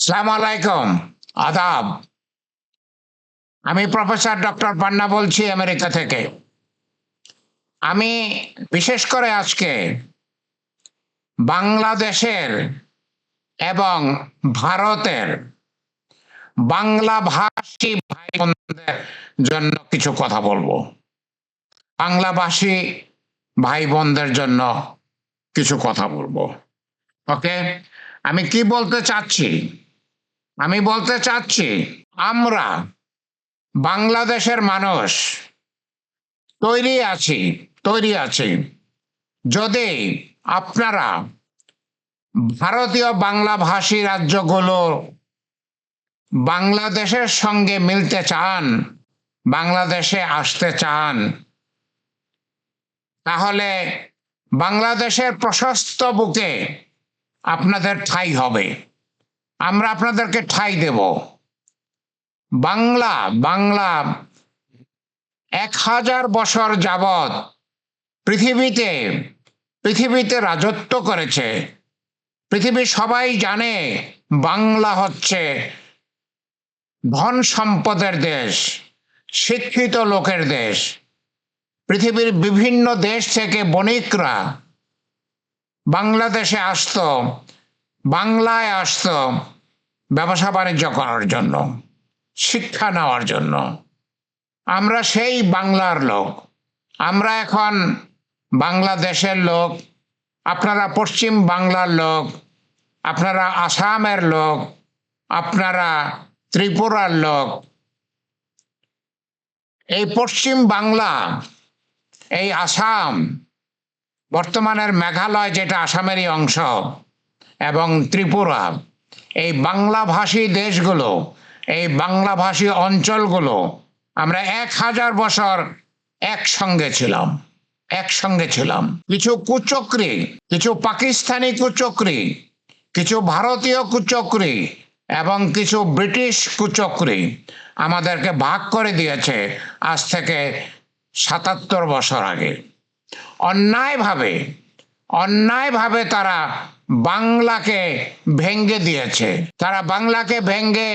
আসসালামু আলাইকুম। আদাব। আমি প্রফেসর ডক্টর পান্না বলছি আমেরিকা থেকে। আমি বিশেষ করে আজকে বাংলাদেশের এবং ভারতের বাংলা ভাষী ভাই বোনদের জন্য কিছু কথা বলবো। বাংলাভাষী ভাই বোনদের জন্য কিছু কথা বলবো। ওকে, আমি কি বলতে চাচ্ছি? আমি বলতে চাচ্ছি আমরা বাংলাদেশের মানুষ তৈরি আছি যদি আপনারা ভারতীয় বাংলাভাষী রাজ্যগুলো বাংলাদেশের সঙ্গে মিলতে চান, বাংলাদেশে আসতে চান, তাহলে বাংলাদেশের প্রশস্ত বুকে আপনাদের ঠাঁই হবে। আমরা আপনাদেরকে ঠাঁই দেব। বাংলা 1000 বছর যাবৎ পৃথিবীতে রাজত্ব করেছে। পৃথিবীর সবাই জানে বাংলা হচ্ছে ধন সম্পদের দেশ, শিক্ষিত লোকের দেশ। পৃথিবীর বিভিন্ন দেশ থেকে বণিকরা বাংলাদেশে আসতো, বাংলায় আসতো ব্যবসা বাণিজ্য করার জন্য, শিক্ষা নেওয়ার জন্য। আমরা সেই বাংলার লোক। আমরা এখন বাংলাদেশের লোক, আপনারা পশ্চিম বাংলার লোক, আপনারা আসামের লোক, আপনারা ত্রিপুরার লোক। এই পশ্চিম বাংলা, এই আসাম, বর্তমানের মেঘালয় যেটা আসামেরই অংশ, এবং ত্রিপুরা, এই বাংলাভাষী দেশগুলো, এই বাংলাভাষী অঞ্চলগুলো আমরা 1000 বছর একসঙ্গে ছিলাম। কিছু কুচক্রী, কিছু পাকিস্তানি কুচক্রী, কিছু ভারতীয় কুচক্রী এবং কিছু ব্রিটিশ কুচক্রী আমাদেরকে ভাগ করে দিয়েছে আজ থেকে 77 বছর আগে। অন্যায়ভাবে তারা বাংলাকে ভেঙ্গে দিয়েছে। তারা বাংলাকে ভেঙ্গে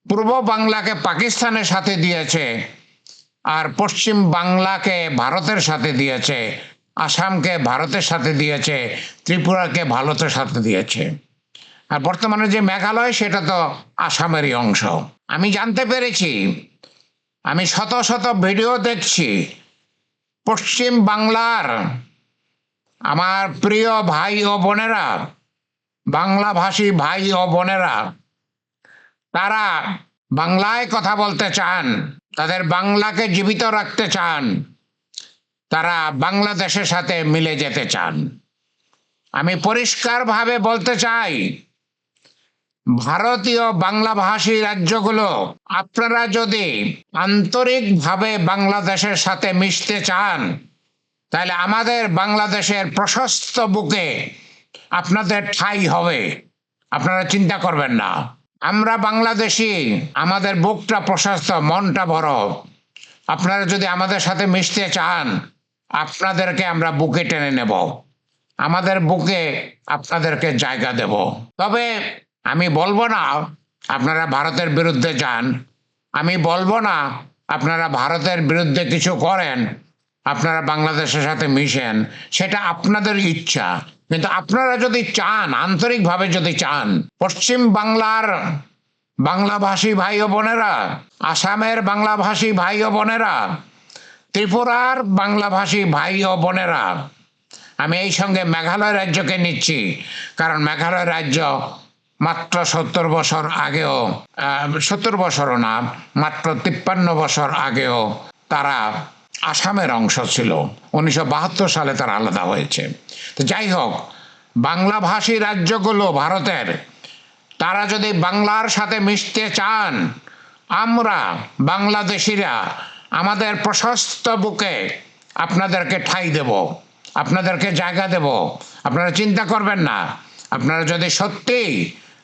পূর্ব বাংলাকে পাকিস্তানের সাথে দিয়েছে, আর পশ্চিম বাংলাকে ভারতের সাথে দিয়েছে, আসামকে ভারতের সাথে দিয়েছে, ত্রিপুরাকে ভারতের সাথে দিয়েছে। আর বর্তমানে যে মেঘালয়, সেটা তো আসামেরই অংশ। আমি জানতে পেরেছি, আমি শত শত ভিডিও দেখছি, পশ্চিম বাংলার আমার প্রিয় ভাই ও বোনেরা, বাংলাভাষী ভাই ও বোনেরা, তারা বাংলায় কথা বলতে চান, তাদের বাংলাকে জীবিত রাখতে চান, তারা বাংলাদেশের সাথে মিলে যেতে চান। আমি পরিষ্কারভাবে বলতে চাই, ভারতীয় বাংলাভাষী রাজ্যগুলো, আপনারা যদি আন্তরিকভাবে বাংলাদেশের সাথে মিশতে চান, তাহলে আমাদের বাংলাদেশের প্রশস্ত বুকে আপনাদের ঠাঁই হবে। আপনারা চিন্তা করবেন না। আমরা বাংলাদেশী, আমাদের বুকটা প্রশস্ত, মনটা বড়। আপনারা যদি আমাদের সাথে মিশতে চান, আপনাদেরকে আমরা বুকে টেনে নেব, আমাদের বুকে আপনাদেরকে জায়গা দেব। তবে আমি বলবো না আপনারা ভারতের বিরুদ্ধে যান, আমি বলবো না আপনারা ভারতের বিরুদ্ধে কিছু করেন, আপনারা বাংলাদেশের সাথে মিশেন, সেটা আপনাদের ইচ্ছা। কিন্তু আপনারা যদি চান, আন্তরিকভাবে যদি চান, পশ্চিম বাংলার বাংলাভাষী ভাই ও বোনেরা, আসামের বাংলাভাষী ভাই ও বোনেরা, ত্রিপুরার বাংলাভাষী ভাই ও বোনেরা, আমি এই সঙ্গে মেঘালয় রাজ্যকে নিচ্ছি, কারণ মেঘালয় রাজ্য মাত্র 70 বছর আগেও, 70 বছরও না, মাত্র 53 বছর আগেও তারা আসামের অংশ ছিল। 1972 সালে তারা আলাদা হয়েছে। তো যাই হোক, বাংলাভাষী রাজ্যগুলো ভারতের, তারা যদি বাংলার সাথে মিশতে চান, আমরা বাংলাদেশিরা আমাদের প্রশস্ত বুকে আপনাদেরকে ঠাঁই দেব, আপনাদেরকে জায়গা দেব। আপনারা চিন্তা করবেন না।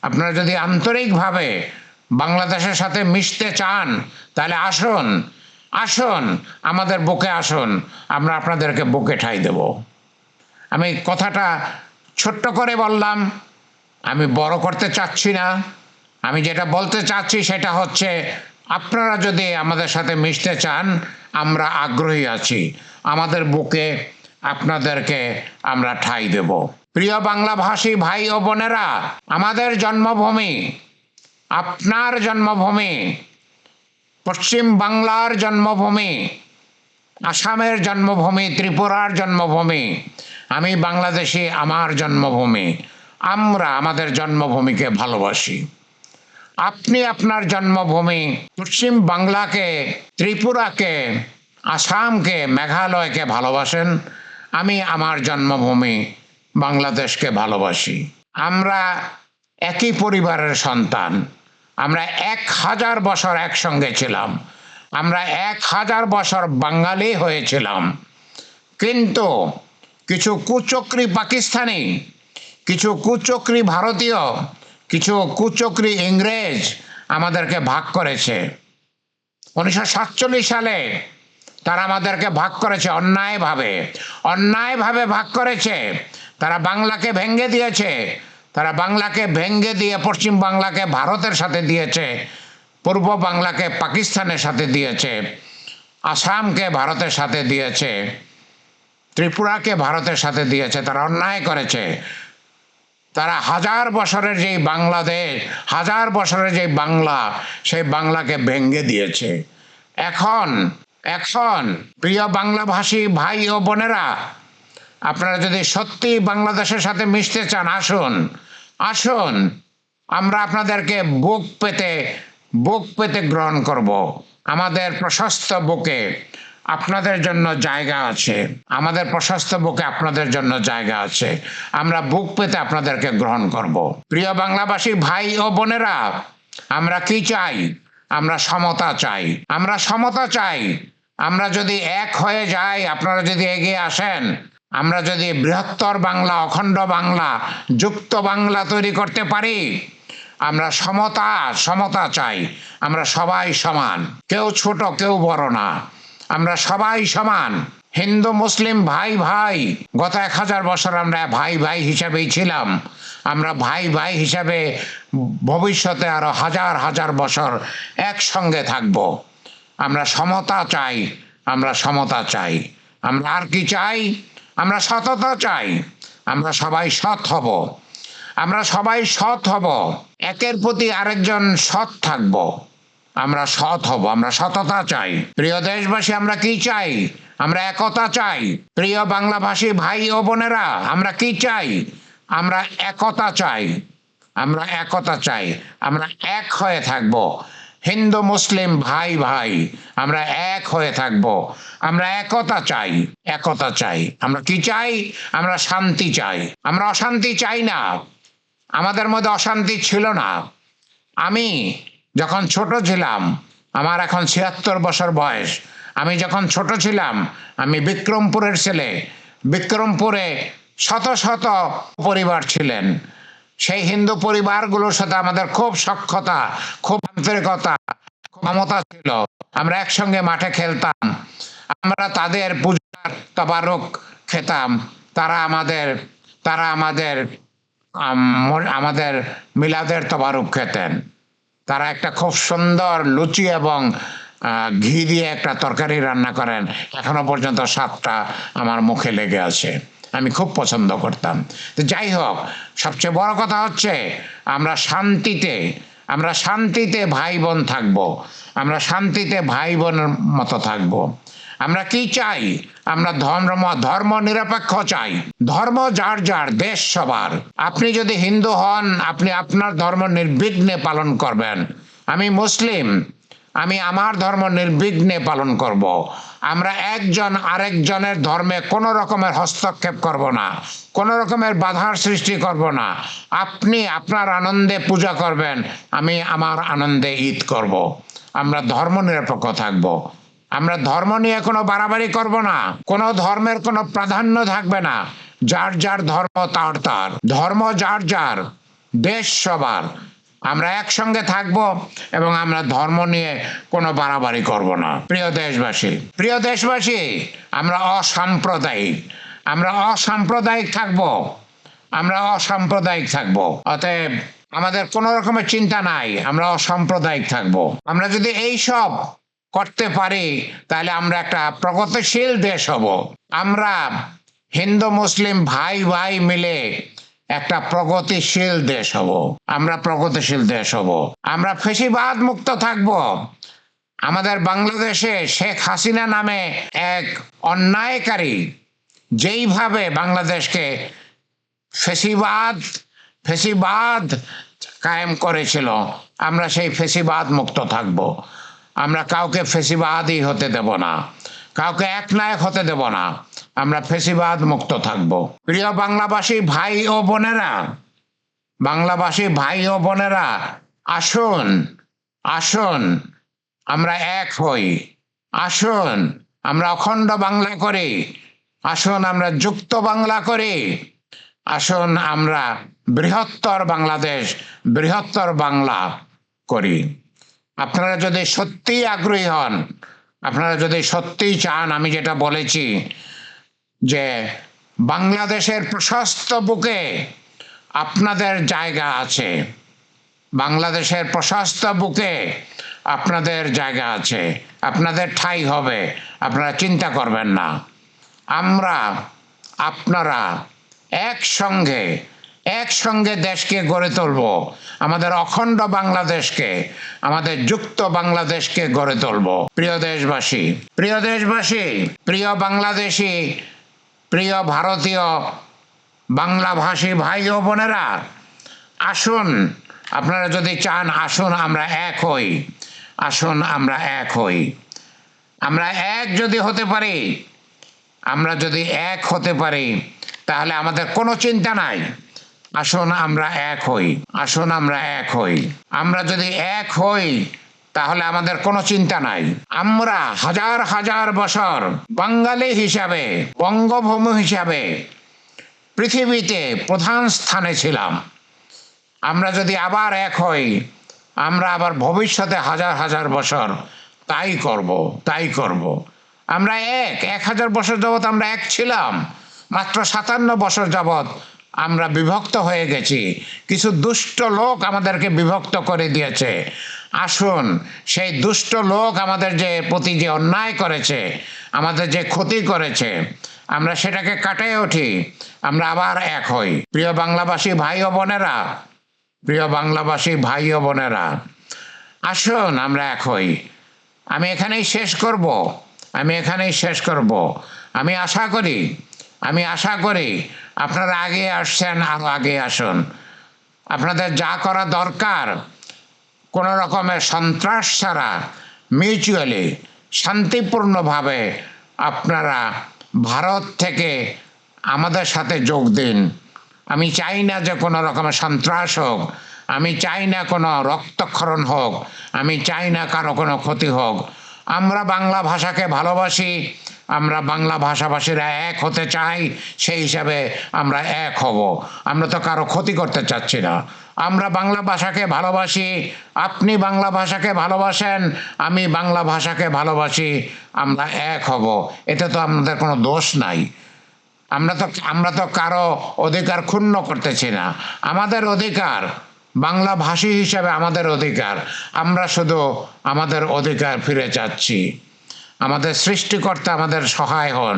আপনারা যদি আন্তরিকভাবে বাংলাদেশের সাথে মিশতে চান, তাহলে আসুন আমাদের বুকে আসুন, আমরা আপনাদেরকে বুকে ঠাঁই দেব। আমি কথাটা ছোট্ট করে বললাম, আমি বড় করতে চাচ্ছি না। আমি যেটা বলতে চাচ্ছি সেটা হচ্ছে, আপনারা যদি আমাদের সাথে মিশতে চান, আমরা আগ্রহী আছি। আমাদের বুকে আপনাদেরকে আমরা ঠাঁই দেব। প্রিয় বাংলাভাষী ভাই ও বোনেরা, আমাদের জন্মভূমি, আপনার জন্মভূমি, পশ্চিম বাংলার জন্মভূমি, আসামের জন্মভূমি, ত্রিপুরার জন্মভূমি, আমি বাংলাদেশি, আমার জন্মভূমি। আমরা আমাদের জন্মভূমিকে ভালোবাসি। আপনি আপনার জন্মভূমি পশ্চিম বাংলাকে, ত্রিপুরাকে, আসামকে, মেঘালয়কে ভালোবাসেন। আমি আমার জন্মভূমি বাংলাদেশকে ভালোবাসি। আমরা একই পরিবারের সন্তান। আমরা 1000 বছর একসঙ্গে ছিলাম। আমরা 1000 বছর বাঙালি হয়েছিলাম। কিন্তু কিছু কুচক্রী পাকিস্তানি, কিছু কুচক্রী ভারতীয়, কিছু কুচক্রী ইংরেজ আমাদেরকে ভাগ করেছে। 1947 সালে তারা আমাদেরকে ভাগ করেছে অন্যায়ভাবে। অন্যায়ভাবে ভাগ করেছে। তারা বাংলাকে ভেঙে দিয়েছে। তারা বাংলাকে ভেঙে দিয়ে পশ্চিম বাংলাকে ভারতের সাথে দিয়েছে, পূর্ব বাংলাকে পাকিস্তানের সাথে দিয়েছে, আসামকে ভারতের সাথে দিয়েছে, ত্রিপুরাকে ভারতের সাথে দিয়েছে। তারা অন্যায় করেছে। তারা 1000 বছরের যেই বাংলাদেশ, 1000 বছরের যেই বাংলা, সেই বাংলাকে ভেঙে দিয়েছে। এখন প্রিয় বাংলাভাষী ভাই ও বোনেরা, আপনারা যদি সত্যি বাংলাদেশের সাথে মিশতে চান, আসুন আমরা আপনাদেরকে বুক পেতে গ্রহণ করব। আমাদের প্রশস্ত বুকে আপনাদের জন্য জায়গা আছে। আমাদের প্রশস্ত বুকে আপনাদের জন্য জায়গা আছে। আমরা বুক পেতে আপনাদেরকে গ্রহণ করব। প্রিয় বাংলাভাষী ভাই ও বোনেরা, আমরা কি চাই? আমরা সমতা চাই। আমরা সমতা চাই। আমরা যদি এক হয়ে যাই, আপনারা যদি এগিয়ে আসেন, আমরা যদি বৃহত্তর বাংলা, অখণ্ড বাংলা, যুক্ত বাংলা তৈরি করতে পারি, আমরা সমতা চাই। আমরা সবাই সমান, কেউ ছোট কেউ বড় না, আমরা সবাই সমান। হিন্দু মুসলিম ভাই ভাই, গত 1000 বছর আমরা ভাই ভাই হিসাবেই ছিলাম। আমরা ভাই ভাই হিসাবে ভবিষ্যতে আরো হাজার হাজার বছর একসঙ্গে থাকব। আমরা সমতা চাই। আমরা সমতা চাই। আমরা আর কি চাই? আমরা সততা চাই। আমরা সবাই সৎ হব। আমরা সবাই সৎ হব। একের প্রতি আরেকজন সৎ থাকব। আমরা সৎ হব। আমরা সততা চাই। প্রিয় দেশবাসী, আমরা কি চাই? আমরা একতা চাই। প্রিয় বাংলাভাষী ভাই ও বোনেরা, আমরা কি চাই? আমরা একতা চাই। আমরা একতা চাই। আমরা এক হয়ে থাকব। হিন্দু মুসলিম ভাই ভাই, আমরা এক হয়ে থাকব। আমরা একতা চাই। একতা চাই। আমরা কি চাই? আমরা শান্তি চাই। আমরা অশান্তি চাই না। আমাদের মধ্যে অশান্তি ছিল না। আমি যখন ছোট ছিলাম, আমার এখন 76 বছর বয়স, আমি যখন ছোট ছিলাম, আমি বিক্রমপুরের ছেলে। বিক্রমপুরে শত শত পরিবার ছিলেন। সেই হিন্দু পরিবারগুলোর সাথে আমাদের খুব সখ্যতা, খুব আন্তরিকতা, খুব মমতা ছিল। আমরা একসঙ্গে মাঠে খেলতাম। আমরা তাদের পূজার তবারক খেতাম। তারা আমাদের মিলাদের তবারক খেতেন। তারা একটা খুব সুন্দর লুচি এবং ঘি দিয়ে একটা তরকারি রান্না করেন। এখনো পর্যন্ত স্বাদটা আমার মুখে লেগে আছে। আমি খুব পছন্দ করতাম। তো যাই হোক, সবচেয়ে বড় কথা হচ্ছে আমরা শান্তিতে ভাই বোন থাকবো। আমরা শান্তিতে ভাই বোনের মতো থাকবো। আমরা কি চাই? আমরা ধর্ম নিরপেক্ষ চাই। ধর্ম যার যার, দেশ সবার। আপনি যদি হিন্দু হন, আপনি আপনার ধর্ম নির্বিঘ্নে পালন করবেন। আমি মুসলিম, আমি আমার ধর্ম নির্বিঘ্নে পালন করব। আমরা একজন আরেকজনের ধর্মে কোনো রকমের হস্তক্ষেপ করব না, কোনো রকমের বাধার সৃষ্টি করব না। আপনি আপনার আনন্দে পূজা করবেন, আমি আমার আনন্দে ঈদ করব। আমরা ধর্ম নিরপেক্ষ থাকব। আমরা ধর্ম নিয়ে কোনো বাড়াবাড়ি করব না। কোনো ধর্মের কোনো প্রাধান্য থাকবে না। যার যার ধর্ম তার তার, ধর্ম যার যার, দেশ সবার। আমরা একসঙ্গে থাকব এবং আমরা ধর্ম নিয়ে কোনো বাড়াবাড়ি করব না। প্রিয় দেশবাসী, আমরা অসাম্প্রদায়িক থাকব। অতএব আমাদের কোনো রকমের চিন্তা নাই, আমরা অসাম্প্রদায়িক থাকব। আমরা যদি এই সব করতে পারি তাহলে আমরা একটা প্রগতিশীল দেশ হব। আমরা হিন্দু মুসলিম ভাই ভাই মিলে একটা প্রগতিশীল দেশ হব। আমরা প্রগতিশীল দেশ হব। আমরা ফ্যাসিবাদ মুক্ত থাকব। আমাদের বাংলাদেশে শেখ হাসিনা নামে এক অন্যায়কারী যেইভাবে বাংলাদেশকে ফ্যাসিবাদ ফ্যাসিবাদ কায়েম করেছিল, আমরা সেই ফ্যাসিবাদ মুক্ত থাকব। আমরা কাউকে ফ্যাসিবাদই হতে দেব না, কাউকে একনায়ক হতে দেব না। আমরা ফ্যাসিবাদ মুক্ত থাকব। প্রিয় বাংলাভাষী ভাই ও বোনেরা, বাংলাভাষী ভাই ও বোনেরা, আসুন আসুন আমরা এক হই। আসুন আমরা অখণ্ড বাংলা করি। আসুন আমরা যুক্ত বাংলা করি। আসুন আমরা বৃহত্তর বাংলাদেশ, বৃহত্তর বাংলা করি। আপনারা যদি সত্যিই আগ্রহী হন, আপনারা যদি সত্যিই চান, আমি যেটা বলেছি যে বাংলাদেশের প্রশস্ত বুকে আপনাদের জায়গা আছে, বাংলাদেশের প্রশস্ত বুকে আপনাদের জায়গা আছে, আপনাদের ঠাঁই হবে, আপনারা চিন্তা করবেন না। আমরা আপনারা একসঙ্গে একসঙ্গে দেশকে গড়ে তুলব, আমাদের অখণ্ড বাংলাদেশকে, আমাদের যুক্ত বাংলাদেশকে গড়ে তুলব। প্রিয় দেশবাসী, প্রিয় দেশবাসী, প্রিয় বাংলাদেশি, প্রিয় ভারতীয় বাংলাভাষী ভাই ও বোনেরা, আসুন আপনারা যদি চান, আসুন আমরা এক হই। আসুন আমরা এক হই। আমরা এক যদি হতে পারি, আমরা যদি এক হতে পারি তাহলে আমাদের কোনো চিন্তা নাই। আসুন আমরা এক হই। আসুন আমরা এক হই। আমরা যদি এক হই তাহলে আমাদের কোনো চিন্তা নাই। আমরা হাজার হাজার বছর বাঙালি হিসাবে, বঙ্গভূমি হিসাবে পৃথিবীতে প্রধান স্থানে ছিলাম। আমরা যদি আবার এক হই, আমরা আবার ভবিষ্যতে হাজার হাজার বছর তাই করব, তাই করব। আমরা 1000 বছর যাবৎ আমরা এক ছিলাম, মাত্র 57 বছর যাবৎ আমরা বিভক্ত হয়ে গেছি। কিছু দুষ্ট লোক আমাদেরকে বিভক্ত করে দিয়েছে। আসুন সেই দুষ্ট লোক আমাদের যে প্রতি যে অন্যায় করেছে, আমাদের যে ক্ষতি করেছে, আমরা সেটাকে কাটিয়ে উঠি, আমরা আবার এক হই। প্রিয় বাংলাভাষী ভাই ও বোনেরা, প্রিয় বাংলাভাষী ভাই ও বোনেরা, আসুন আমরা এক হই। আমি এখানেই শেষ করব, আমি এখানেই শেষ করব। আমি আশা করি আপনারা আগে আসছেন, আরও আগে আসুন। আপনাদের যা করা দরকার, কোনো রকমের সন্ত্রাস ছাড়া মিউচুয়ালি শান্তিপূর্ণভাবে আপনারা ভারত থেকে আমাদের সাথে যোগ দিন। আমি চাই না যে কোনো রকমের সন্ত্রাস হোক, আমি চাই না কোনো রক্তক্ষরণ হোক, আমি চাই না কারো কোনো ক্ষতি হোক। আমরা বাংলা ভাষাকে ভালোবাসি, আমরা বাংলা ভাষাভাষীরা এক হতে চাই, সেই হিসাবে আমরা এক হব। আমরা তো কারো ক্ষতি করতে চাচ্ছি না। আমরা বাংলা ভাষাকে ভালোবাসি, আপনি বাংলা ভাষাকে ভালোবাসেন, আমি বাংলা ভাষাকে ভালোবাসি, আমরা এক হব। এতে তো আমাদের কোনো দোষ নাই। আমরা তো কারো অধিকার ক্ষুণ্ণ করতেছি না। আমাদের অধিকার, বাংলা ভাষী হিসাবে আমাদের অধিকার, আমরা শুধু আমাদের অধিকার ফিরে চাচ্ছি। আমাদের সৃষ্টিকর্তা আমাদের সহায় হন,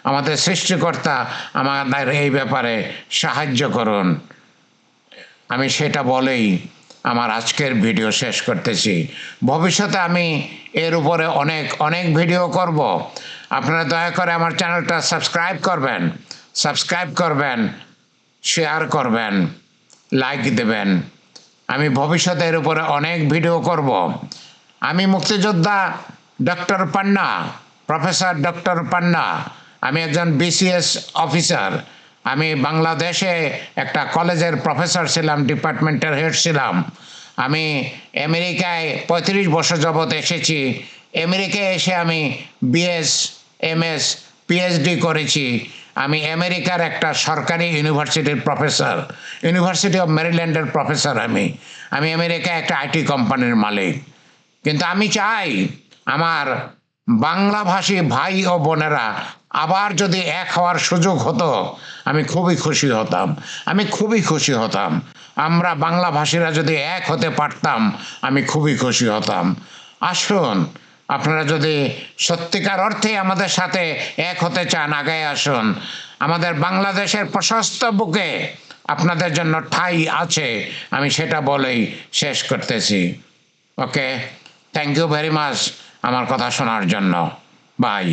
আমাদের সৃষ্টিকর্তা আমাদের এই ব্যাপারে সাহায্য করুন। আমি সেটা বলেই আমার আজকের ভিডিও শেষ করতেছি। ভবিষ্যতে আমি এর উপরে অনেক ভিডিও করব। আপনারা দয়া করে আমার চ্যানেলটা সাবস্ক্রাইব করবেন, শেয়ার করবেন, লাইক দেবেন। আমি ভবিষ্যতে এর উপরে অনেক ভিডিও করব। আমি মুক্তিযোদ্ধা ডক্টর পান্না, প্রফেসর ডক্টর পান্না, আমি একজন বিসিএস অফিসার। আমি বাংলাদেশে একটা কলেজের প্রফেসর ছিলাম, ডিপার্টমেন্টের হেড ছিলাম। আমি আমেরিকায় 35 বছর যাবৎ এসেছি। আমেরিকায় এসে আমি বিএস, এমএস, পিএইচডি করেছি। আমি আমেরিকার একটা সরকারি ইউনিভার্সিটির প্রফেসর, ইউনিভার্সিটি অফ মেরিল্যান্ডের প্রফেসর। আমি আমেরিকায় একটা আইটি কোম্পানির মালিক। কিন্তু আমি চাই আমার বাংলাভাষী ভাই ও বোনেরা আবার যদি এক হওয়ার সুযোগ হতো, আমি খুবই খুশি হতাম, আমি খুবই খুশি হতাম। আমরা বাংলাভাষীরা যদি এক হতে পারতাম, আমি খুবই খুশি হতাম। আসুন, আপনারা যদি সত্যিকার অর্থে আমাদের সাথে এক হতে চান, আগায় আসুন। আমাদের বাংলাদেশের প্রশস্ত বুকে আপনাদের জন্য ঠাঁই আছে, আমি সেটা বলেই শেষ করতেছি। ওকে, থ্যাংক ইউ ভেরি মাচ আমার কথা শোনার জন্য। বাই।